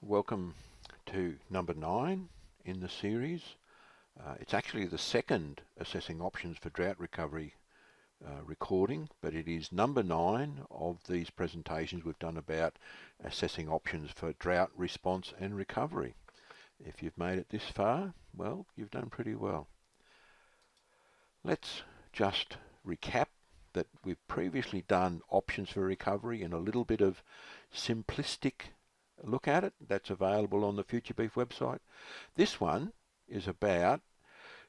Welcome to number 9 in the series. It's actually the second assessing options for drought recovery recording, but it is number 9 of these presentations we've done about assessing options for drought response and recovery. If you've made it this far, well, you've done pretty well. Let's just recap that we've previously done options for recovery in a little bit of simplistic look at it. That's available on the Future Beef website. This one is about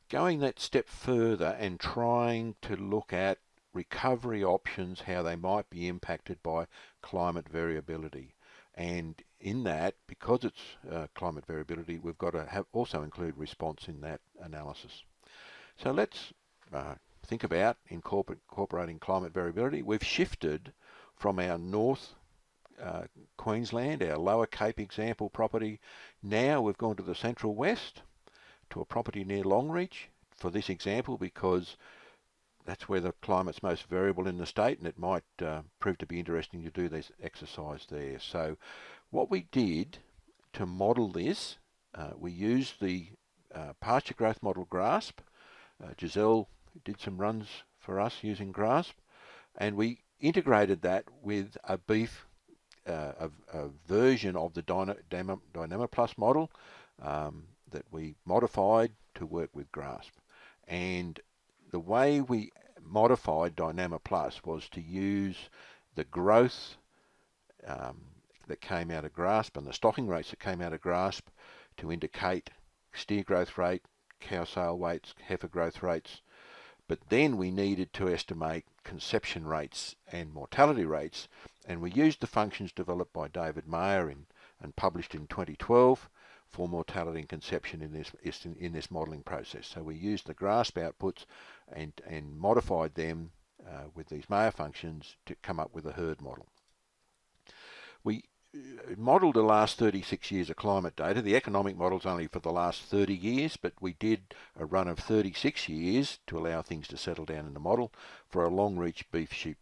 going that step further and trying to look at recovery options, how they might be impacted by climate variability. And in that, because it's climate variability, we've got to also include response in that analysis. So let's think about incorporating climate variability. We've shifted from our North Queensland, our Lower Cape example property. Now we've gone to the Central West, to a property near Longreach for this example, because that's where the climate's most variable in the state, and it might prove to be interesting to do this exercise there. So what we did to model this, we used the pasture growth model GRASP. Giselle did some runs for us using GRASP, and we integrated that with a beef a version of the Dynamo+ model that we modified to work with GRASP. And the way we modified Dynamo+ was to use the growth that came out of GRASP and the stocking rates that came out of GRASP to indicate steer growth rate, cow sale weights, heifer growth rates. But then we needed to estimate conception rates and mortality rates, and we used the functions developed by David Mayer and published in 2012 for mortality and conception in this modelling process. So we used the GRASP outputs and modified them with these Mayer functions to come up with a herd model. We modelled the last 36 years of climate data. The economic model's only for the last 30 years, but we did a run of 36 years to allow things to settle down in the model for a Longreach beef sheep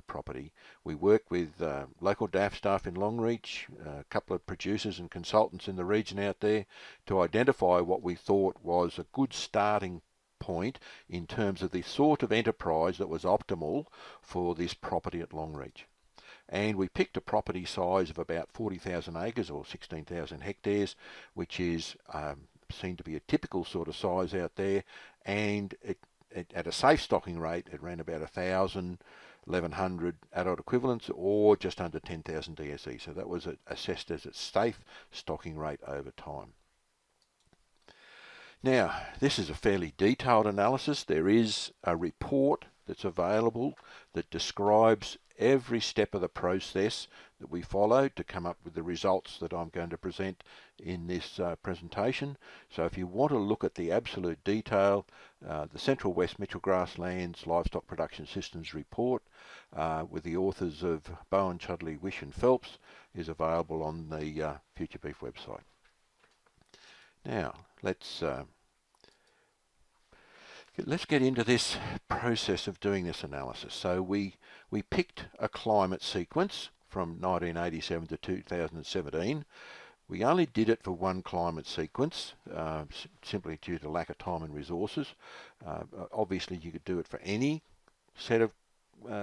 property. We worked with local DAF staff in Longreach, a couple of producers and consultants in the region out there to identify what we thought was a good starting point in terms of the sort of enterprise that was optimal for this property at Longreach. And we picked a property size of about 40,000 acres or 16,000 hectares, which is seen to be a typical sort of size out there. And it at a safe stocking rate, it ran about 1,000, 1,100 adult equivalents, or just under 10,000 DSE. So that was assessed as a safe stocking rate over time. Now, this is a fairly detailed analysis. There is a report that's available that describes every step of the process that we followed to come up with the results that I'm going to present in this presentation. So if you want to look at the absolute detail, the Central West Mitchell Grasslands Livestock Production Systems report with the authors of Bowen, Chudleigh, Wish and Phelps is available on the Future Beef website. Now, let's get into this process of doing this analysis. So we picked a climate sequence from 1987 to 2017. We only did it for one climate sequence, simply due to lack of time and resources. Obviously, you could do it for any set of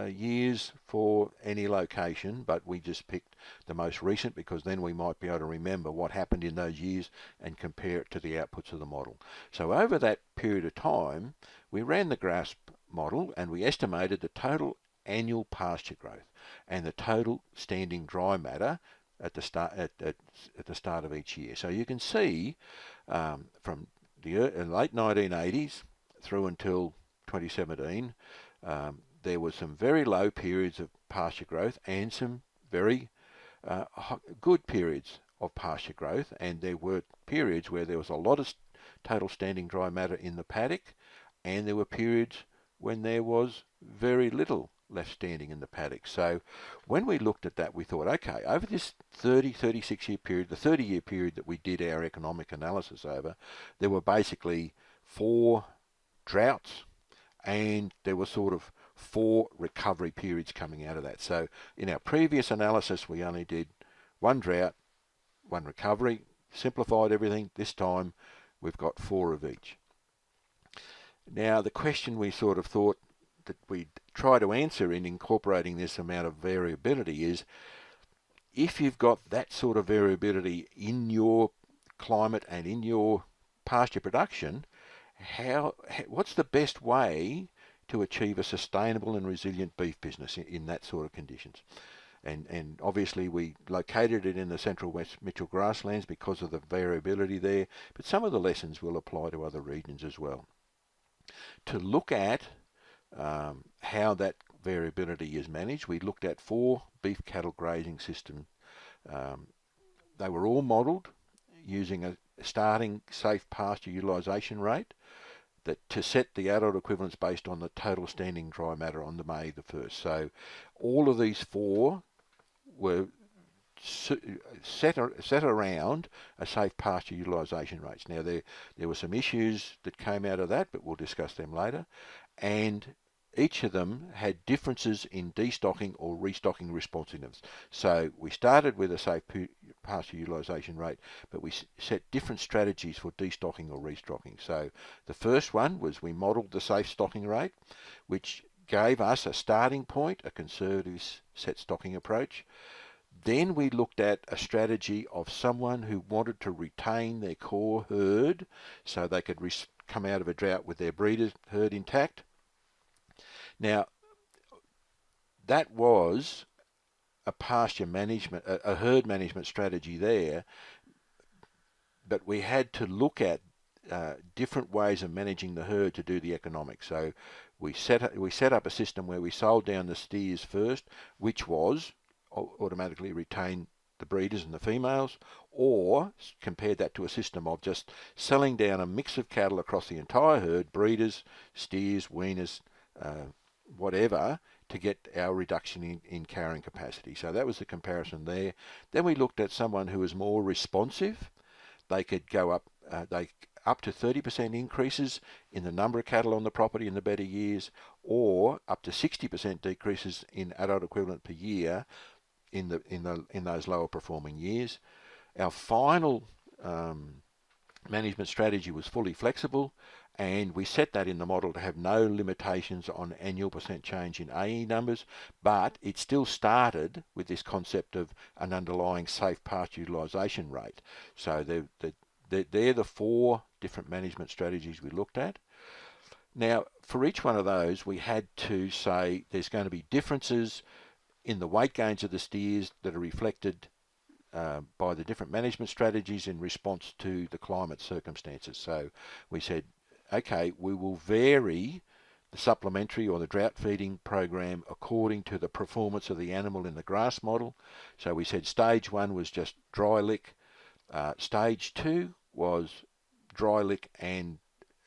years for any location, but we just picked the most recent because then we might be able to remember what happened in those years and compare it to the outputs of the model. So over that period of time, we ran the GRASP model and we estimated the total annual pasture growth and the total standing dry matter at the start of each year. So you can see from the late 1980s through until 2017, there were some very low periods of pasture growth and some very good periods of pasture growth, and there were periods where there was a lot of total standing dry matter in the paddock, and there were periods when there was very little left standing in the paddock. So when we looked at that, we thought, okay, over this 36 year period, the 30-year period that we did our economic analysis over, there were basically 4 droughts, and there were sort of 4 recovery periods coming out of that. So in our previous analysis, we only did 1 drought, one recovery, simplified everything. This time we've got 4 of each. Now the question we sort of thought that we'd try to answer in incorporating this amount of variability is, if you've got that sort of variability in your climate and in your pasture production, what's the best way to achieve a sustainable and resilient beef business in that sort of conditions? And obviously we located it in the central West Mitchell grasslands because of the variability there, but some of the lessons will apply to other regions as well. To look at how that variability is managed, we looked at 4 beef cattle grazing systems. They were all modelled using a starting safe pasture utilisation rate to set the adult equivalents based on the total standing dry matter on the May the 1st. So all of these 4 were set around a safe pasture utilisation rates. Now there were some issues that came out of that, but we'll discuss them later. And each of them had differences in destocking or restocking responsiveness. So we started with a safe pasture utilisation rate, but we set different strategies for destocking or restocking. So the first one was we modelled the safe stocking rate, which gave us a starting point, a conservative set stocking approach. Then we looked at a strategy of someone who wanted to retain their core herd so they could come out of a drought with their breeder herd intact. Now, that was a pasture management, a herd management strategy there, but we had to look at different ways of managing the herd to do the economics. So we set up a system where we sold down the steers first, which was automatically retain the breeders and the females, or compared that to a system of just selling down a mix of cattle across the entire herd, breeders, steers, weaners, whatever, to get our reduction in carrying capacity. So that was the comparison there. Then we looked at someone who was more responsive. They could go up to 30% increases in the number of cattle on the property in the better years, or up to 60% decreases in adult equivalent per year in those lower performing years. Our final management strategy was fully flexible, and we set that in the model to have no limitations on annual percent change in AE numbers, but it still started with this concept of an underlying safe pasture utilisation rate. So they're the 4 different management strategies we looked at. Now, for each one of those, we had to say there's going to be differences in the weight gains of the steers that are reflected by the different management strategies in response to the climate circumstances. So we said, okay, we will vary the supplementary or the drought feeding program according to the performance of the animal in the grass model. So we said stage 1 was just dry lick, stage 2 was dry lick and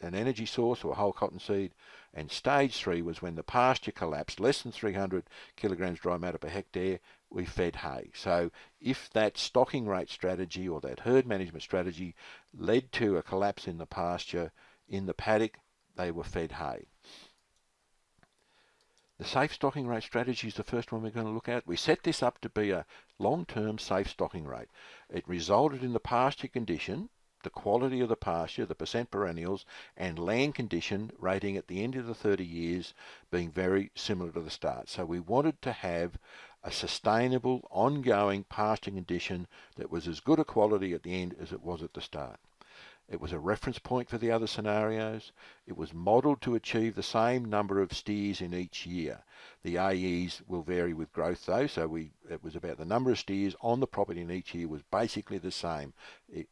an energy source or whole cottonseed, and stage 3 was when the pasture collapsed, less than 300 kilograms dry matter per hectare, we fed hay. So if that stocking rate strategy or that herd management strategy led to a collapse in the pasture, in the paddock, they were fed hay. The safe stocking rate strategy is the first one we're going to look at. We set this up to be a long-term safe stocking rate. It resulted in the pasture condition, the quality of the pasture, the percent perennials, and land condition rating at the end of the 30 years being very similar to the start. So we wanted to have a sustainable, ongoing pasture condition that was as good a quality at the end as it was at the start. It was a reference point for the other scenarios. It was modelled to achieve the same number of steers in each year. The AEs will vary with growth though, so it was about the number of steers on the property in each year was basically the same,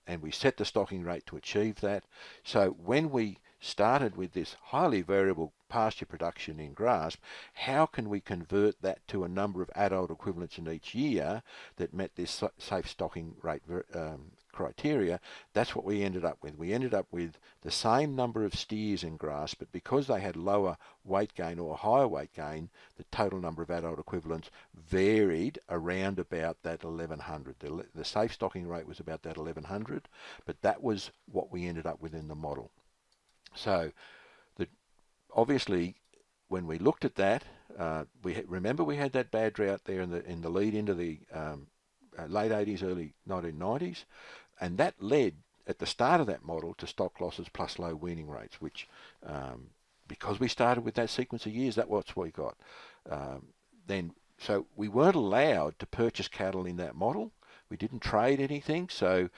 and we set the stocking rate to achieve that. So when we started with this highly variable pasture production in grass, how can we convert that to a number of adult equivalents in each year that met this safe stocking rate criteria? That's what we ended up with. We ended up with the same number of steers in grass, but because they had lower weight gain or higher weight gain, the total number of adult equivalents varied around about that 1100. The safe stocking rate was about that 1100, but that was what we ended up with in the model. So obviously when we looked at that, remember we had that bad drought there in the lead into the late 80s, early 1990s, and that led at the start of that model to stock losses plus low weaning rates, which because we started with that sequence of years, that's what we got. So we weren't allowed to purchase cattle in that model. We didn't trade anything, so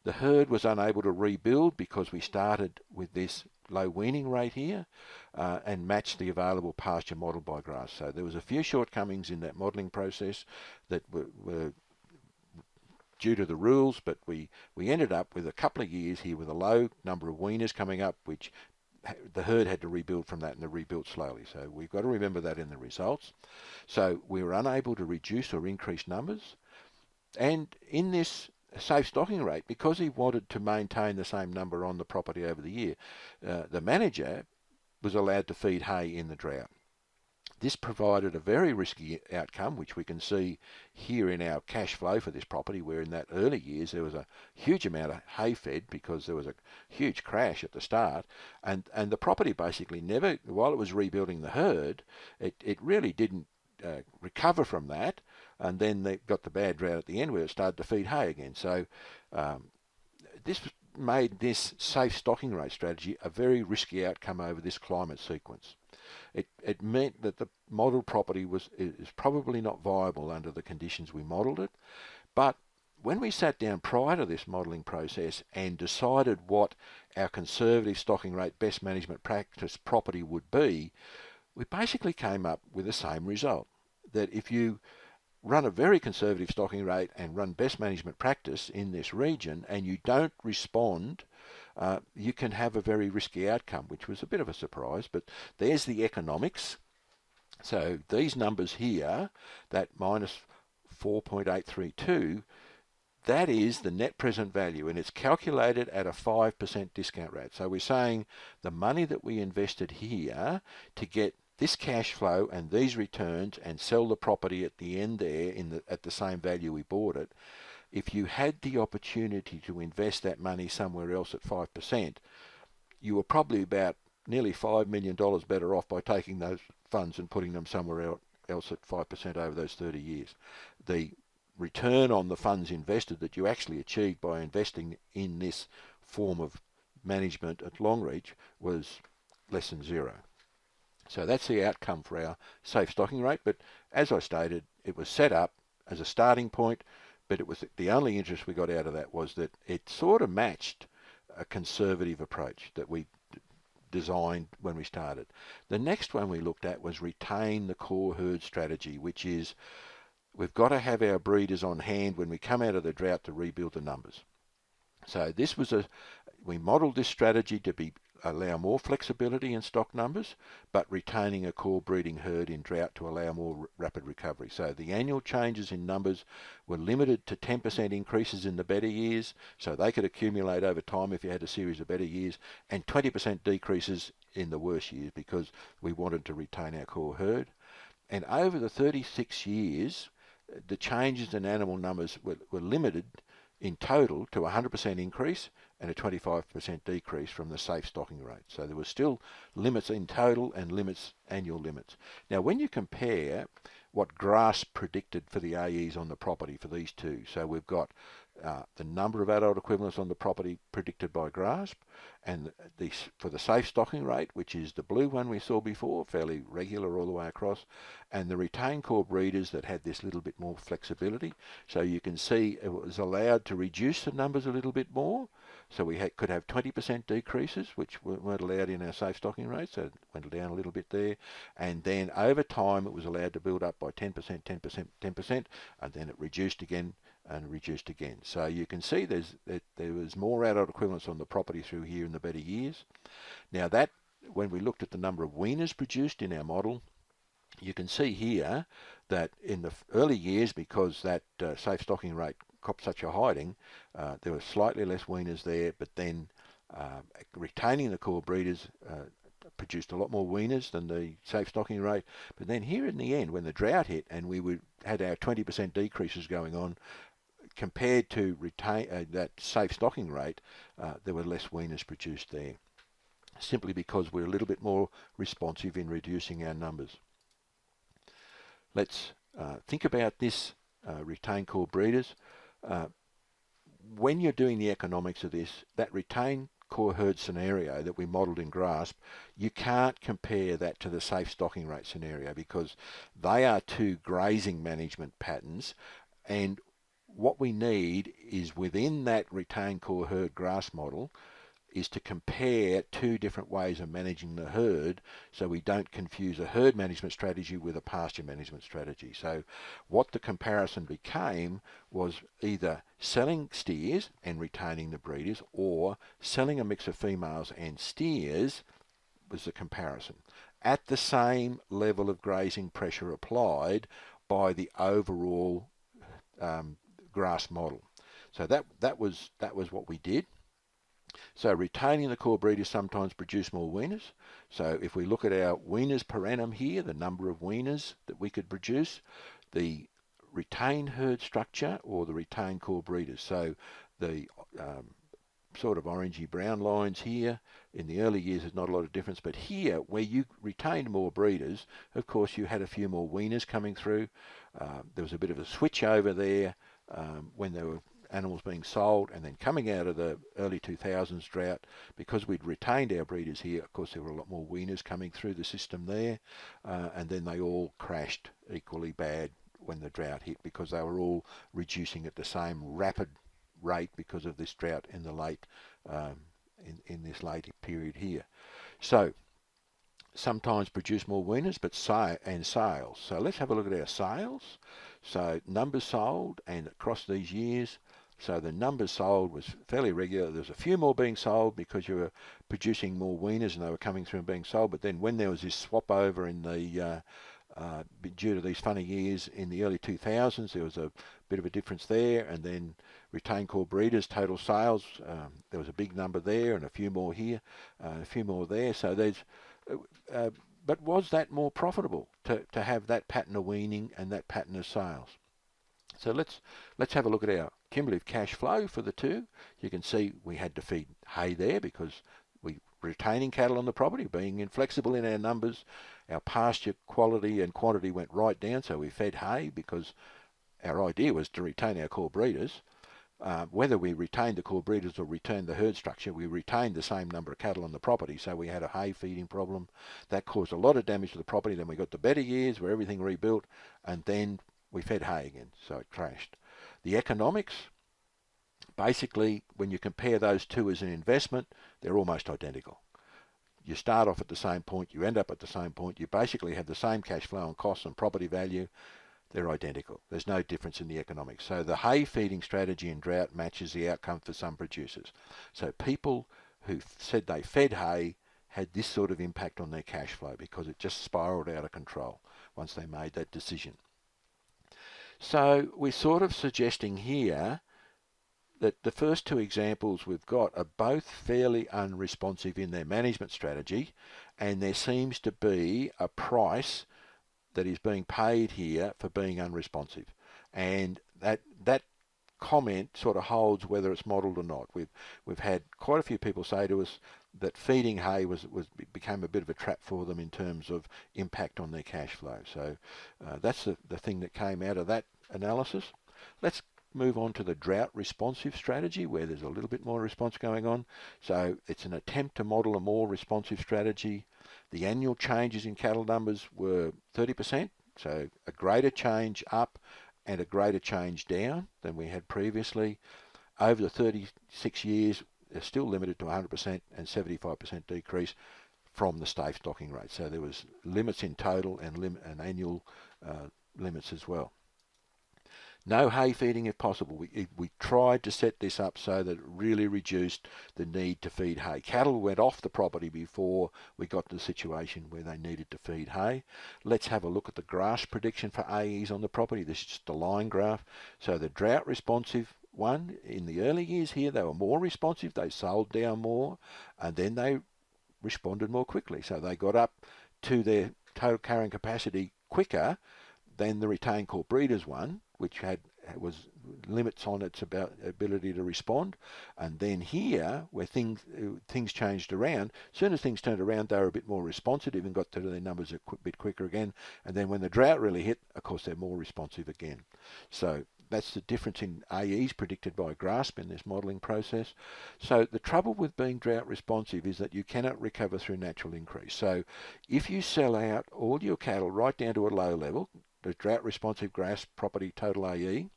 the herd was unable to rebuild because we started with this low weaning rate here and matched the available pasture model by grass. So there was a few shortcomings in that modelling process that were due to the rules, but we ended up with a couple of years here with a low number of weaners coming up, which the herd had to rebuild from that, and they rebuilt slowly. So we've got to remember that in the results. So we were unable to reduce or increase numbers. And in this safe stocking rate, because he wanted to maintain the same number on the property over the year, the manager was allowed to feed hay in the drought. This provided a very risky outcome, which we can see here in our cash flow for this property, where in that early years there was a huge amount of hay fed because there was a huge crash at the start, and the property basically never, while it was rebuilding the herd, it really didn't recover from that, and then they got the bad drought at the end where it started to feed hay again. So this made this safe stocking rate strategy a very risky outcome over this climate sequence. It meant that the model property is probably not viable under the conditions we modelled it, but when we sat down prior to this modelling process and decided what our conservative stocking rate best management practice property would be, we basically came up with the same result, that if you run a very conservative stocking rate and run best management practice in this region and you don't respond, you can have a very risky outcome, which was a bit of a surprise, but there's the economics. So these numbers here, that minus 4.832, that is the net present value, and it's calculated at a 5% discount rate. So we're saying the money that we invested here to get this cash flow and these returns and sell the property at the end there at the same value we bought it, if you had the opportunity to invest that money somewhere else at 5%, you were probably about nearly $5 million better off by taking those funds and putting them somewhere else at 5% over those 30 years. The return on the funds invested that you actually achieved by investing in this form of management at Longreach was less than zero. So that's the outcome for our safe stocking rate. But as I stated, it was set up as a starting point, but it was the only interest we got out of that was that it sort of matched a conservative approach that we designed when we started. The next one we looked at was retain the core herd strategy, which is we've got to have our breeders on hand when we come out of the drought to rebuild the numbers. So this was we modelled this strategy to allow more flexibility in stock numbers, but retaining a core breeding herd in drought to allow more rapid recovery. So the annual changes in numbers were limited to 10% increases in the better years, so they could accumulate over time if you had a series of better years, and 20% decreases in the worse years because we wanted to retain our core herd. And over the 36 years, the changes in animal numbers were limited in total to 100% increase and a 25% decrease from the safe stocking rate. So there were still limits in total and annual limits. Now when you compare what grass predicted for the AEs on the property for these two, so we've got the number of adult equivalents on the property predicted by GRASP, and for the safe stocking rate, which is the blue one we saw before, fairly regular all the way across, and the retained core breeders that had this little bit more flexibility. So you can see it was allowed to reduce the numbers a little bit more. So we could have 20% decreases, which weren't allowed in our safe stocking rate, so it went down a little bit there. And then over time it was allowed to build up by 10%, 10%, 10%, and then it reduced again and reduced again. So you can see there was more adult equivalents on the property through here in the better years. Now that, when we looked at the number of weaners produced in our model, you can see here that in the early years, because that safe stocking rate copped such a hiding, there were slightly less weaners there, but then retaining the core breeders produced a lot more weaners than the safe stocking rate. But then here in the end, when the drought hit and we had our 20% decreases going on, compared to that safe stocking rate, there were less weaners produced there, simply because we're a little bit more responsive in reducing our numbers. Let's think about this retained core breeders. Uh, when you're doing the economics of this, that retained core herd scenario that we modelled in GRASP, you can't compare that to the safe stocking rate scenario because they are two grazing management patterns, and what we need is within that retained core herd grass model is to compare two different ways of managing the herd so we don't confuse a herd management strategy with a pasture management strategy. So what the comparison became was either selling steers and retaining the breeders or selling a mix of females and steers was the comparison at the same level of grazing pressure applied by the overall grass model. So that was what we did. So retaining the core breeders sometimes produce more weaners. So if we look at our weaners per annum here, the number of weaners that we could produce, the retained herd structure or the retained core breeders. So the sort of orangey brown lines here, in the early years there's not a lot of difference, but here where you retained more breeders, of course you had a few more weaners coming through. There was a bit of a switch over there when there were animals being sold, and then coming out of the early 2000s drought, because we'd retained our breeders here, of course there were a lot more weaners coming through the system there, and then they all crashed equally bad when the drought hit because they were all reducing at the same rapid rate because of this drought in the late in this late period here. So sometimes produce more weaners, but sales. So let's have a look at our sales. So numbers sold and across these years. So the numbers sold was fairly regular. There was a few more being sold because you were producing more weaners and they were coming through and being sold. But then when there was this swap over in the due to these funny years in the early 2000s, there was a bit of a difference there. And then retained core breeders, total sales, there was a big number there and a few more here, a few more there. So there's but was that more profitable to have that pattern of weaning and that pattern of sales? So let's have a look at our cumulative cash flow for the two. You can see we had to feed hay there because we were retaining cattle on the property, being inflexible in our numbers. Our pasture quality and quantity went right down, so we fed hay because our idea was to retain our core breeders. Whether we retained the core breeders or retained the herd structure, we retained the same number of cattle on the property, so we had a hay feeding problem. That caused a lot of damage to the property. Then we got the better years where everything rebuilt, and then we fed hay again, so it crashed. The economics, basically, when you compare those two as an investment, they're almost identical. You start off at the same point, you end up at the same point, you basically have the same cash flow and costs and property value. They're identical. There's no difference in the economics. So the hay feeding strategy in drought matches the outcome for some producers. So people who said they fed hay had this sort of impact on their cash flow because it just spiraled out of control once they made that decision. So we're sort of suggesting here that the first two examples we've got are both fairly unresponsive in their management strategy, and there seems to be a price that is being paid here for being unresponsive. And that comment sort of holds whether it's modelled or not. We've had quite a few people say to us that feeding hay became a bit of a trap for them in terms of impact on their cash flow. So that's the thing that came out of that analysis. Let's move on to the drought responsive strategy where there's a little bit more response going on. So it's an attempt to model a more responsive strategy. The annual changes in cattle numbers were 30%, so a greater change up and a greater change down than we had previously. Over the 36 years, they're still limited to 100% and 75% decrease from the safe stocking rate. So there was limits in total and annual limits as well. No hay feeding if possible. We tried to set this up so that it really reduced the need to feed hay. Cattle went off the property before we got to the situation where they needed to feed hay. Let's have a look at the grass prediction for AEs on the property. This is just a line graph. So the drought responsive one, in the early years here, they were more responsive. They sold down more, and then they responded more quickly. So they got up to their total carrying capacity quicker than the retained core breeders one, which was limits on its ability to respond. And then here, where things changed around, as soon as things turned around, they were a bit more responsive and got to their numbers a bit quicker again. And then when the drought really hit, of course, they're more responsive again. So that's the difference in AEs predicted by GRASP in this modelling process. So the trouble with being drought responsive is that you cannot recover through natural increase. So if you sell out all your cattle right down to a low level, the drought responsive GRASP property total AE,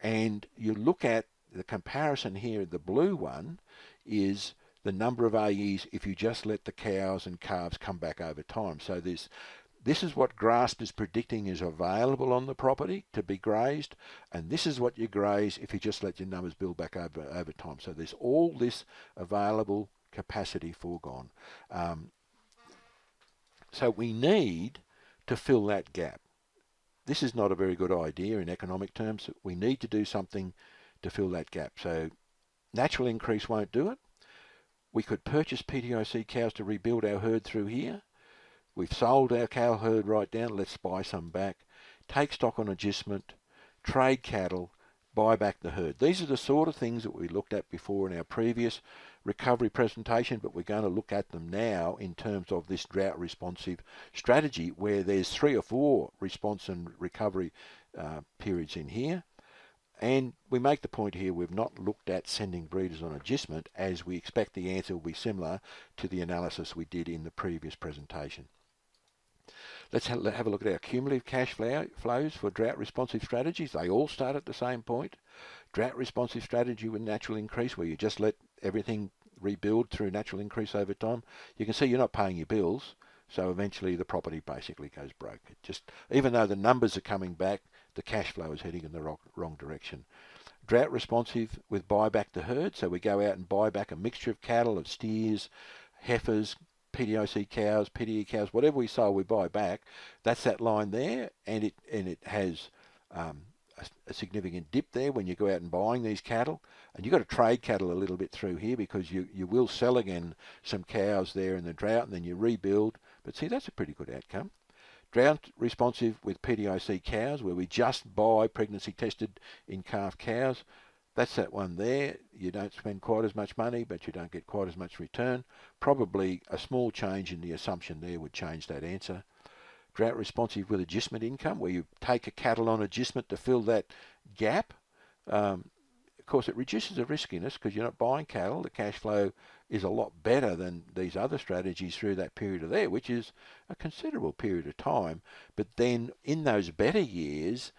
and you look at the comparison here, the blue one is the number of AEs if you just let the cows and calves come back over time. So this is what GRASP is predicting is available on the property to be grazed, and this is what you graze if you just let your numbers build back over time. So there's all this available capacity foregone. So we need to fill that gap. This is not a very good idea in economic terms. We need to do something to fill that gap. So natural increase won't do it. We could purchase PTIC cows to rebuild our herd through here. We've sold our cow herd right down. Let's buy some back. Take stock on agistment. Trade cattle. Buy back the herd. These are the sort of things that we looked at before in our previous recovery presentation, but we're going to look at them now in terms of this drought responsive strategy where there's 3 or 4 response and recovery periods in here. And we make the point here we've not looked at sending breeders on agistment, as we expect the answer will be similar to the analysis we did in the previous presentation. Let's have a look at our cumulative cash flows for drought responsive strategies. They all start at the same point. Drought responsive strategy with natural increase, where you just let everything rebuild through natural increase over time. You can see you're not paying your bills, so eventually the property basically goes broke. It just, even though the numbers are coming back, the cash flow is heading in the wrong direction. Drought responsive with buy back the herd, so we go out and buy back a mixture of cattle, of steers, heifers, PDOC cows, PDE cows, whatever we sold, we buy back. That's that line there, and it has a significant dip there when you go out and buying these cattle. And you've got to trade cattle a little bit through here because you will sell again some cows there in the drought, and then you rebuild. But see, that's a pretty good outcome. Drought responsive with PDIC cows, where we just buy pregnancy tested in calf cows. That's that one there. You don't spend quite as much money, but you don't get quite as much return. Probably a small change in the assumption there would change that answer. Drought responsive with agistment income, where you take a cattle on agistment to fill that gap. Of course, it reduces the riskiness because you're not buying cattle. The cash flow is a lot better than these other strategies through that period of there, which is a considerable period of time. But then in those better years,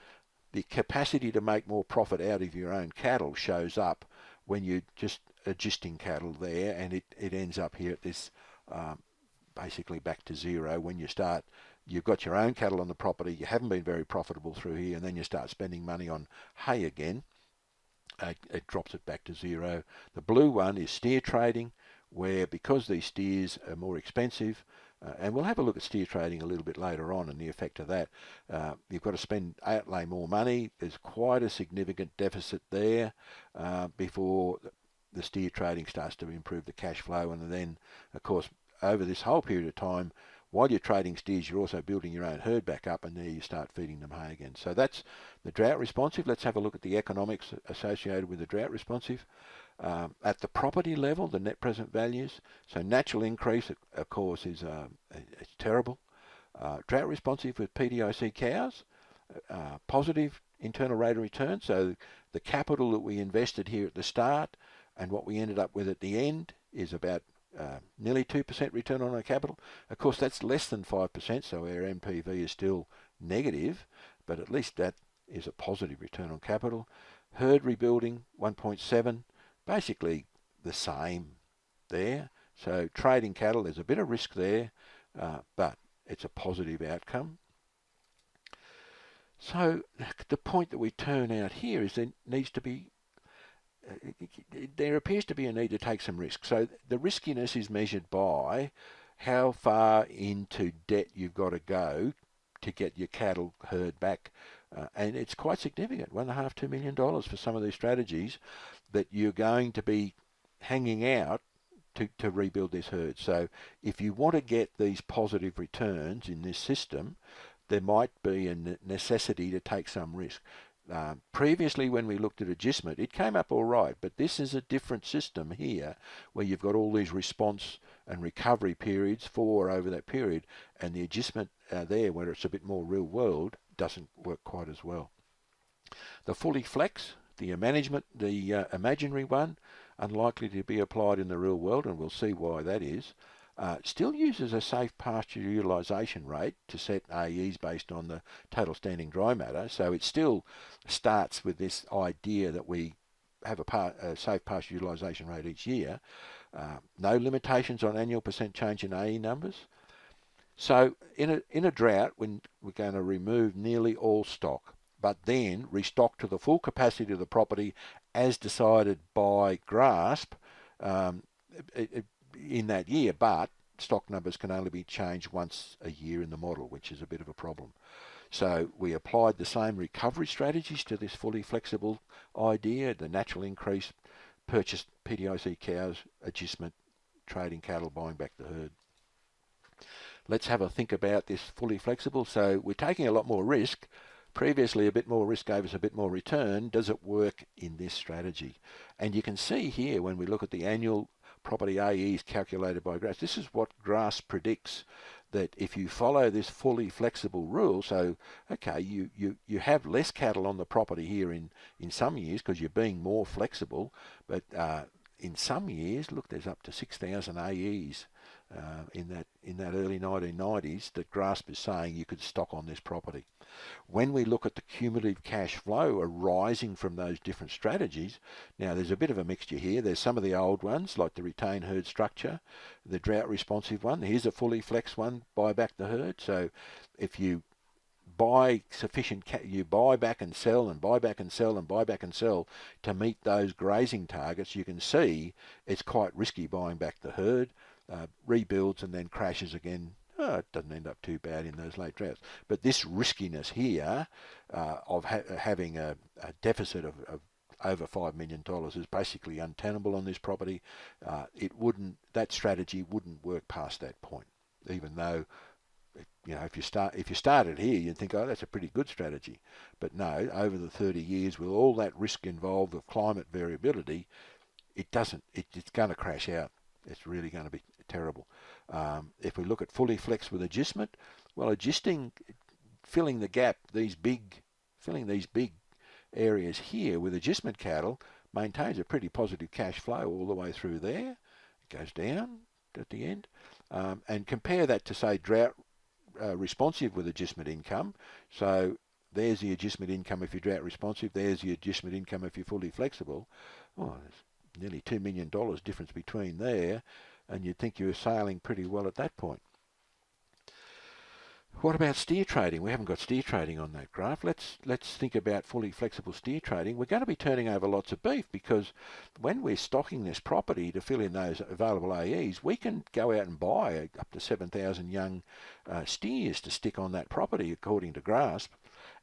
the capacity to make more profit out of your own cattle shows up when you're just agisting cattle there, and it ends up here at this basically back to zero when you start. You've got your own cattle on the property, you haven't been very profitable through here, and then you start spending money on hay again. It drops it back to zero. The blue one is steer trading, where because these steers are more expensive, and we'll have a look at steer trading a little bit later on and the effect of that. You've got to outlay more money. There's quite a significant deficit there before the steer trading starts to improve the cash flow. And then, of course, over this whole period of time, while you're trading steers, you're also building your own herd back up, and there you start feeding them hay again. So that's the drought responsive. Let's have a look at the economics associated with the drought responsive. At the property level, the net present values. So natural increase, of course, is it's terrible. Drought responsive with PDIC cows, positive internal rate of return. So the capital that we invested here at the start and what we ended up with at the end is about nearly 2% return on our capital. Of course, that's less than 5%, so our NPV is still negative, but at least that is a positive return on capital. Herd rebuilding, 1.7, basically the same there. So trading cattle, there's a bit of risk there, but it's a positive outcome. So the point that we turn out here is there appears to be a need to take some risk. So the riskiness is measured by how far into debt you've got to go to get your cattle herd back. And it's quite significant, $1.5–2 million for some of these strategies that you're going to be hanging out to rebuild this herd. So if you want to get these positive returns in this system, there might be a necessity to take some risk. Previously, when we looked at agistment, it came up all right, but this is a different system here where you've got all these response and recovery periods for over that period, and the agistment there, where it's a bit more real world, doesn't work quite as well. The fully flex, the imaginary one, unlikely to be applied in the real world, and we'll see why that is. Still uses a safe pasture utilisation rate to set AEs based on the total standing dry matter. So it still starts with this idea that we have a safe pasture utilisation rate each year. No limitations on annual percent change in AE numbers. So in a drought, when we're going to remove nearly all stock, but then restock to the full capacity of the property as decided by GRASP um, in that year, but stock numbers can only be changed once a year in the model, which is a bit of a problem. So we applied the same recovery strategies to this fully flexible idea, the natural increase, purchase PDIC cows, adjustment, trading cattle, buying back the herd. Let's have a think about this fully flexible. So we're taking a lot more risk. Previously, a bit more risk gave us a bit more return. Does it work in this strategy? And you can see here when we look at the annual property AEs calculated by GRASP, this is what GRASP predicts, that if you follow this fully flexible rule, so, okay, you have less cattle on the property here in some years because you're being more flexible, but in some years, look, there's up to 6,000 AEs in that early 1990s that GRASP is saying you could stock on this property. When we look at the cumulative cash flow arising from those different strategies, now there's a bit of a mixture here. There's some of the old ones, like the retained herd structure, the drought responsive one. Here's a fully flex one, buy back the herd. So if you buy sufficient, you buy back and sell and buy back and sell and buy back and sell to meet those grazing targets, you can see it's quite risky buying back the herd. Rebuilds and then crashes again. It doesn't end up too bad in those late droughts. But this riskiness here of having a deficit of over $5 million is basically untenable on this property. That strategy wouldn't work past that point, even though if you started here, you'd think, oh, that's a pretty good strategy. But no, over the 30 years, with all that risk involved of climate variability, it doesn't. It's going to crash out. It's really going to be terrible. If we look at fully flex with adjustment, well, filling the gap, filling these big areas here with adjustment cattle maintains a pretty positive cash flow all the way through there. It goes down at the end. And compare that to, say, drought responsive with adjustment income. So there's the adjustment income if you're drought responsive. There's the adjustment income if you're fully flexible. Oh, there's nearly $2 million difference between there, and you'd think you were sailing pretty well at that point. What about steer trading? We haven't got steer trading on that graph. Let's think about fully flexible steer trading. We're going to be turning over lots of beef because when we're stocking this property to fill in those available AEs, we can go out and buy up to 7,000 young steers to stick on that property according to GRASP.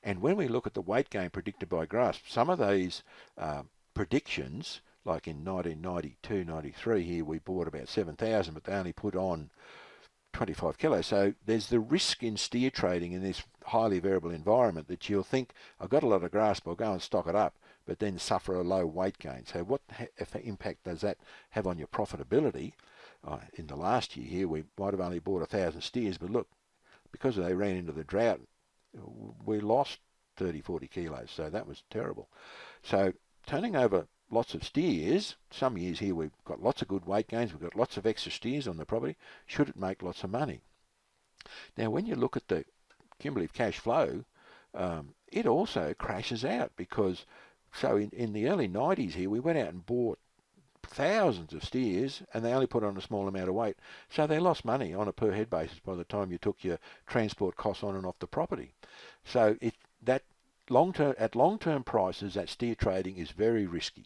And when we look at the weight gain predicted by GRASP, some of these predictions, like in 1992-93 here, we bought about 7,000, but they only put on 25 kilos. So there's the risk in steer trading in this highly variable environment that you'll think, I've got a lot of GRASP, I'll go and stock it up, but then suffer a low weight gain. So what impact does that have on your profitability? In the last year here, we might have only bought 1,000 steers, but look, because they ran into the drought, we lost 30, 40 kilos. So that was terrible. So turning over lots of steers, some years here we've got lots of good weight gains, we've got lots of extra steers on the property, should it make lots of money? Now when you look at the cumulative cash flow, it also crashes out because, so in the early 90s here, we went out and bought thousands of steers and they only put on a small amount of weight. So they lost money on a per head basis by the time you took your transport costs on and off the property. So at long-term prices, that steer trading is very risky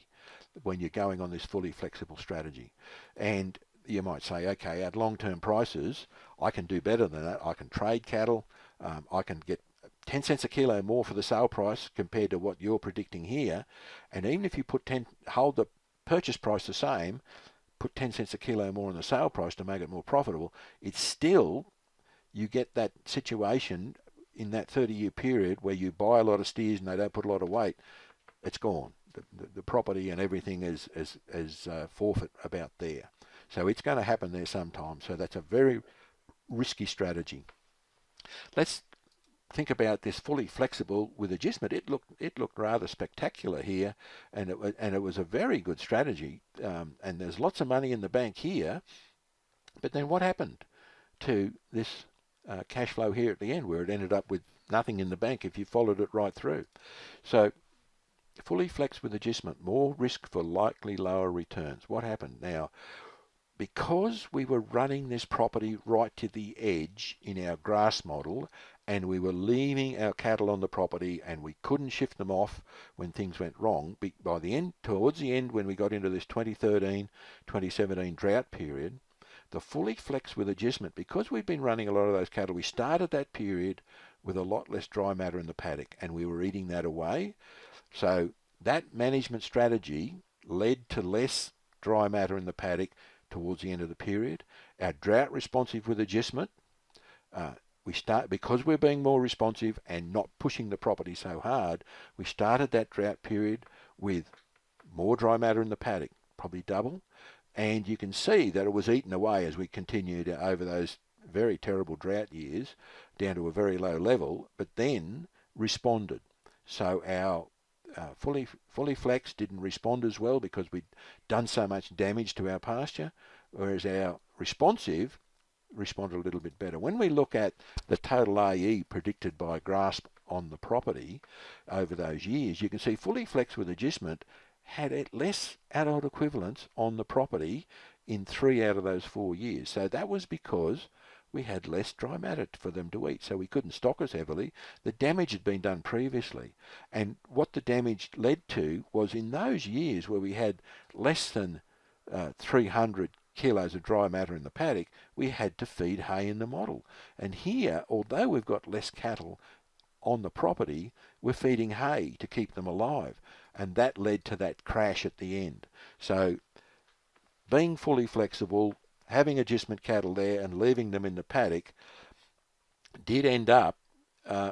when you're going on this fully flexible strategy. And you might say, okay, at long-term prices, I can do better than that. I can trade cattle. I can get 10 cents a kilo more for the sale price compared to what you're predicting here. And even if you hold the purchase price the same, put 10 cents a kilo more on the sale price to make it more profitable, it's still, you get that situation in that 30-year period where you buy a lot of steers and they don't put a lot of weight, it's gone. The property and everything is forfeit about there. So it's going to happen there sometime. So that's a very risky strategy. Let's think about this fully flexible with agistment, it looked rather spectacular here, and it was a very good strategy. And there's lots of money in the bank here, but then what happened to this cash flow here at the end, where it ended up with nothing in the bank if you followed it right through? So fully flex with agistment, more risk for likely lower returns. What happened? Now, because we were running this property right to the edge in our grass model, and we were leaving our cattle on the property, and we couldn't shift them off when things went wrong, by the end, towards the end, when we got into this 2013, 2017 drought period, the fully flex with agistment, because we've been running a lot of those cattle, we started that period with a lot less dry matter in the paddock, and we were eating that away. So that management strategy led to less dry matter in the paddock towards the end of the period. Our drought responsive with agistment, because we're being more responsive and not pushing the property so hard, we started that drought period with more dry matter in the paddock, probably double, and you can see that it was eaten away as we continued over those very terrible drought years down to a very low level, but then responded. So our fully flexed didn't respond as well because we'd done so much damage to our pasture, whereas our responsive responded a little bit better. When we look at the total AE predicted by grass on the property over those years, you can see fully flexed with agistment had less adult equivalents on the property in 3 out of those 4 years. So that was because we had less dry matter for them to eat, so we couldn't stock as heavily. The damage had been done previously, and what the damage led to was in those years where we had less than 300 kilos of dry matter in the paddock, we had to feed hay in the model. And here, although we've got less cattle on the property, we're feeding hay to keep them alive, and that led to that crash at the end. So being fully flexible, having agistment cattle there and leaving them in the paddock did end up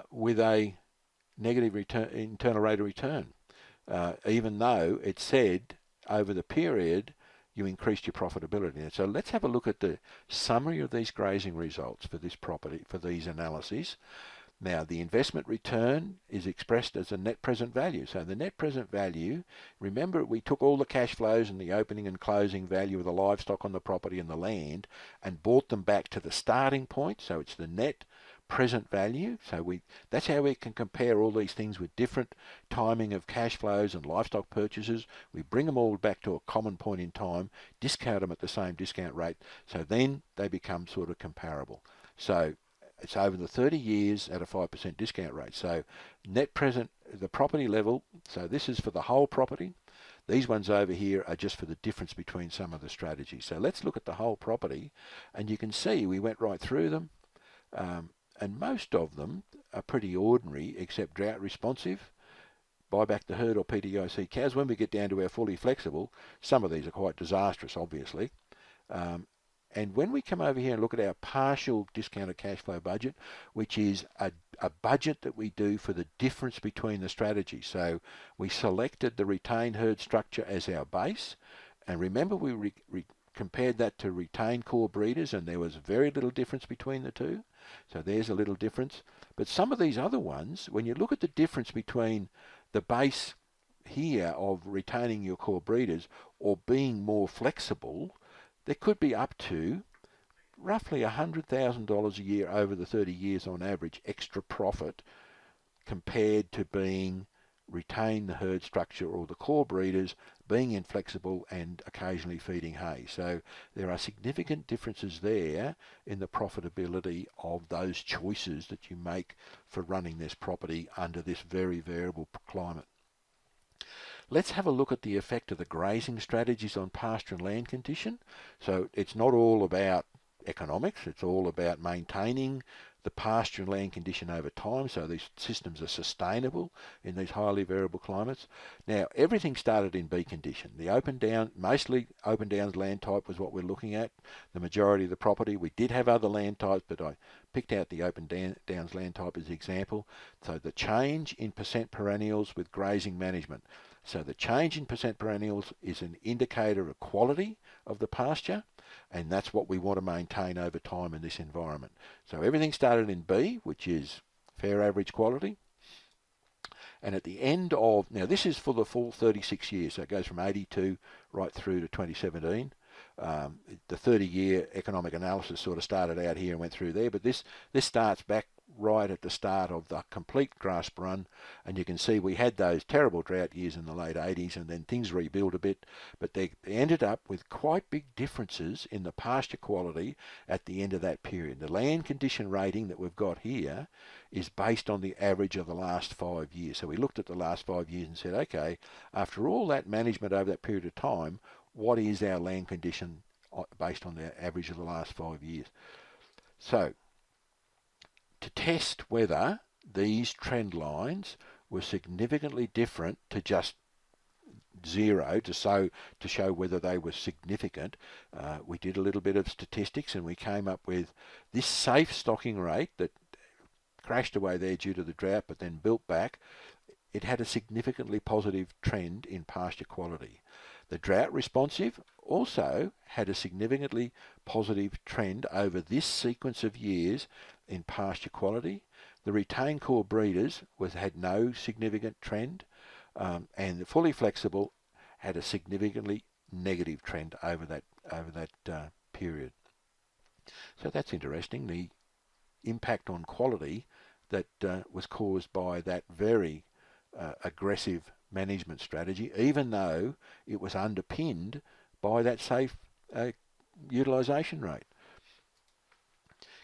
with a negative internal rate of return, even though it said over the period you increased your profitability. And so let's have a look at the summary of these grazing results for this property, for these analyses. Now, the investment return is expressed as a net present value. So the net present value, remember we took all the cash flows and the opening and closing value of the livestock on the property and the land and brought them back to the starting point. So it's the net present value. So that's how we can compare all these things with different timing of cash flows and livestock purchases. We bring them all back to a common point in time, discount them at the same discount rate, so then they become sort of comparable. So it's over the 30 years at a 5% discount rate. So net present, the property level, so this is for the whole property. These ones over here are just for the difference between some of the strategies. So let's look at the whole property, and you can see we went right through them. And most of them are pretty ordinary, except drought responsive, buy back the herd or PTIC cows. When we get down to our fully flexible, some of these are quite disastrous, obviously. And when we come over here and look at our partial discounted cash flow budget, which is a budget that we do for the difference between the strategies. So we selected the retained herd structure as our base, and remember we compared that to retained core breeders, and there was very little difference between the two. So there's a little difference. But some of these other ones, when you look at the difference between the base here of retaining your core breeders or being more flexible, there could be up to roughly $100,000 a year over the 30 years on average extra profit compared to being retain the herd structure or the core breeders, being inflexible and occasionally feeding hay. So there are significant differences there in the profitability of those choices that you make for running this property under this very variable climate. Let's have a look at the effect of the grazing strategies on pasture and land condition. So it's not all about economics, it's all about maintaining the pasture and land condition over time, so these systems are sustainable in these highly variable climates. Now, everything started in B condition. The open down, mostly open downs land type was what we're looking at, the majority of the property. We did have other land types, but I picked out the open downs land type as an example. So the change in percent perennials with grazing management. So the change in percent perennials is an indicator of quality of the pasture, and that's what we want to maintain over time in this environment. So everything started in B, which is fair average quality. And at the end of, now this is for the full 36 years, so it goes from 82 right through to 2017. The 30-year economic analysis sort of started out here and went through there, but this starts back right at the start of the complete grasp run, and you can see we had those terrible drought years in the late 80s, and then things rebuilt a bit, but they ended up with quite big differences in the pasture quality at the end of that period. The land condition rating that we've got here is based on the average of the last 5 years. So we looked at the last 5 years and said, okay, after all that management over that period of time, what is our land condition based on the average of the last 5 years? So to test whether these trend lines were significantly different to just zero, to show whether they were significant, we did a little bit of statistics, and we came up with this safe stocking rate that crashed away there due to the drought but then built back. It had a significantly positive trend in pasture quality. The drought responsive also had a significantly positive trend over this sequence of years in pasture quality. The retained core breeders had no significant trend, and the fully flexible had a significantly negative trend over that period. So that's interesting. The impact on quality that was caused by that very aggressive management strategy, even though it was underpinned by that safe utilisation rate.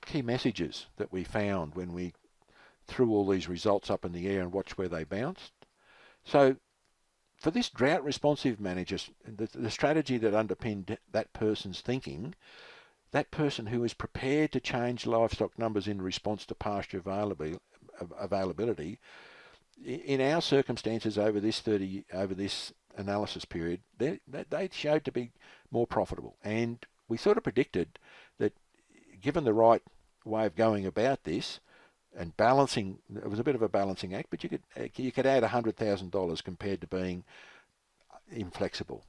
Key messages that we found when we threw all these results up in the air and watched where they bounced. So for this drought responsive manager, the strategy that underpinned that person's thinking, that person who is prepared to change livestock numbers in response to pasture availability, in our circumstances over this analysis period, they showed to be more profitable. And we sort of predicted that, given the right way of going about this and balancing, it was a bit of a balancing act, but you could add $100,000 compared to being inflexible.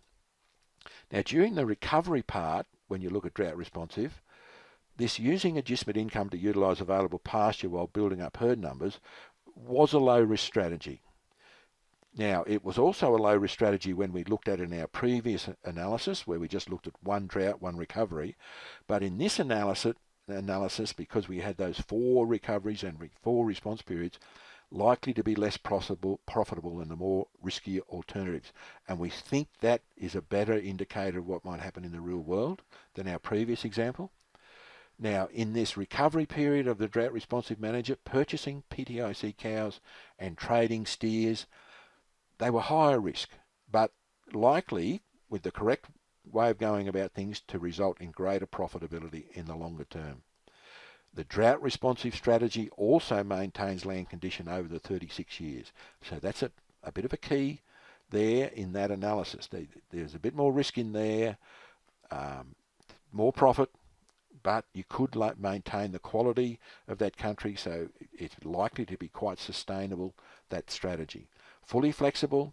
Now, during the recovery part, when you look at drought responsive, this using adjustment income to utilise available pasture while building up herd numbers was a low-risk strategy. Now, it was also a low-risk strategy when we looked at it in our previous analysis, where we just looked at one drought, one recovery. But in this analysis, because we had those 4 recoveries and 4 response periods, likely to be less profitable than the more riskier alternatives. And we think that is a better indicator of what might happen in the real world than our previous example. Now, in this recovery period of the drought responsive manager, purchasing PTIC cows and trading steers, they were higher risk, but likely, with the correct way of going about things, to result in greater profitability in the longer term. The drought responsive strategy also maintains land condition over the 36 years. So that's a bit of a key there in that analysis. There's a bit more risk in there, more profit, but you could maintain the quality of that country, so it's likely to be quite sustainable, that strategy. Fully flexible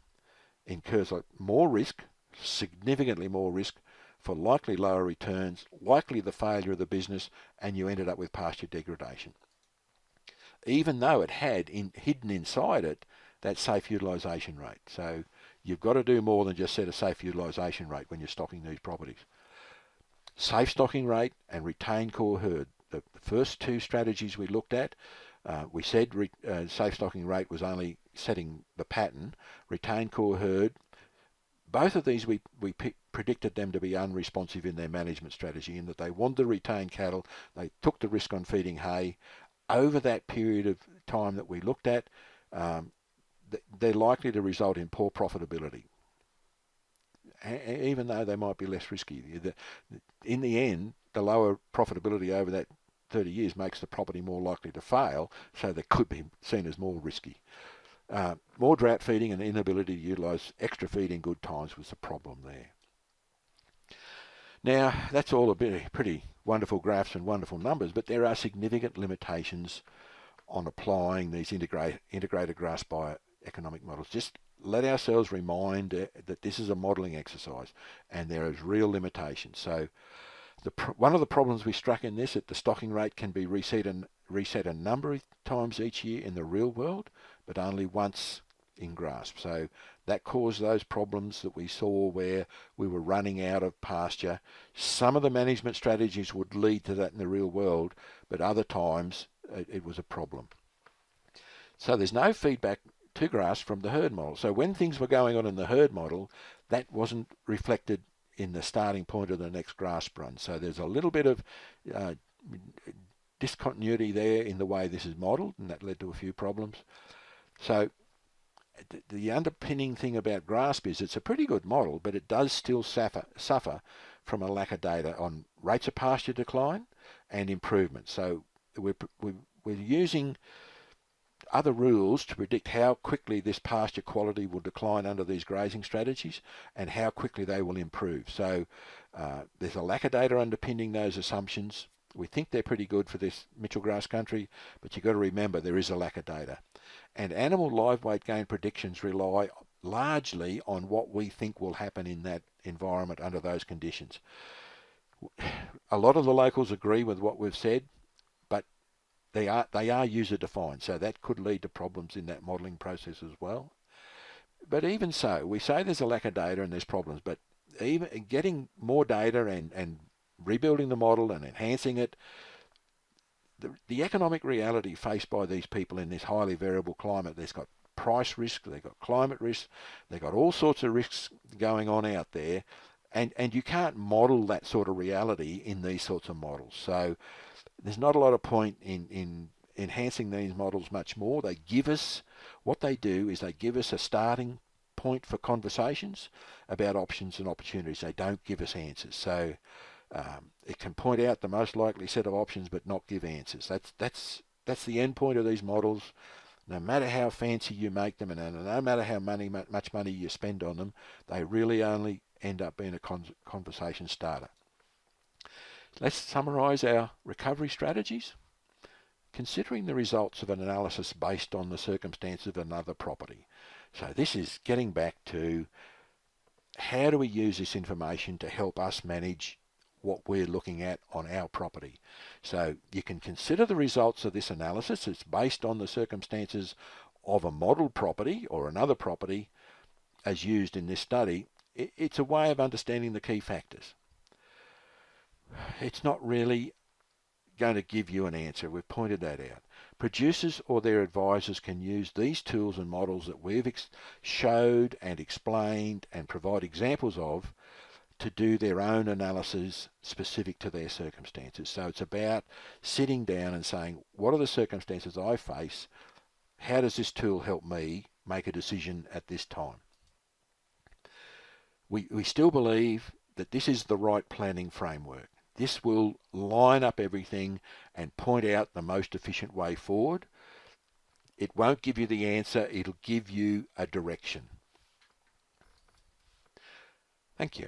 incurs more risk, significantly more risk, for likely lower returns, likely the failure of the business, and you ended up with pasture degradation. Even though it had hidden inside it that safe utilisation rate. So you've got to do more than just set a safe utilisation rate when you're stocking these properties. Safe stocking rate and retained core herd. The first 2 strategies we looked at, we said safe stocking rate was only setting the pattern. Retained core herd, both of these we predicted them to be unresponsive in their management strategy, in that they wanted to retain cattle, they took the risk on feeding hay. Over that period of time that we looked at, they're likely to result in poor profitability, even though they might be less risky. In the end, the lower profitability over that 30 years makes the property more likely to fail, so they could be seen as more risky. More drought feeding and inability to utilise extra feed in good times was the problem there. Now, that's all pretty wonderful graphs and wonderful numbers, but there are significant limitations on applying these integrated grass bioeconomic models. Just let ourselves remind that this is a modelling exercise and there is real limitations. So One of the problems we struck in this, that the stocking rate can be reset a number of times each year in the real world, but only once in grasp. So that caused those problems that we saw where we were running out of pasture. Some of the management strategies would lead to that in the real world, but other times it was a problem. So there's no feedback to grasp from the herd model. So when things were going on in the herd model, that wasn't reflected in the starting point of the next grasp run. So there's a little bit of discontinuity there in the way this is modelled, and that led to a few problems. So the underpinning thing about grasp is it's a pretty good model, but it does still suffer from a lack of data on rates of pasture decline and improvement. So we're using other rules to predict how quickly this pasture quality will decline under these grazing strategies and how quickly they will improve. So there's a lack of data underpinning those assumptions. We think they're pretty good for this Mitchell grass country, but you've got to remember there is a lack of data. And animal live weight gain predictions rely largely on what we think will happen in that environment under those conditions. A lot of the locals agree with what we've said, but they are user defined, so that could lead to problems in that modelling process as well. But even so, we say there's a lack of data and there's problems, but even getting more data and rebuilding the model and enhancing it, the economic reality faced by these people in this highly variable climate, there's got price risk, they've got climate risk, they've got all sorts of risks going on out there, and you can't model that sort of reality in these sorts of models. So there's not a lot of point in enhancing these models much more. They give us, what they do is they give us a starting point for conversations about options and opportunities. They don't give us answers. So it can point out the most likely set of options but not give answers. That's the end point of these models. No matter how fancy you make them and no matter how much money you spend on them, they really only end up being a conversation starter. Let's summarise our recovery strategies. Considering the results of an analysis based on the circumstances of another property. So this is getting back to how do we use this information to help us manage what we're looking at on our property. So you can consider the results of this analysis. It's based on the circumstances of a model property or another property as used in this study. It's a way of understanding the key factors. It's not really going to give you an answer. We've pointed that out. Producers or their advisors can use these tools and models that we've showed and explained and provide examples of to do their own analysis specific to their circumstances. So it's about sitting down and saying, what are the circumstances I face? How does this tool help me make a decision at this time? We still believe that this is the right planning framework. This will line up everything and point out the most efficient way forward. It won't give you the answer, it'll give you a direction. Thank you.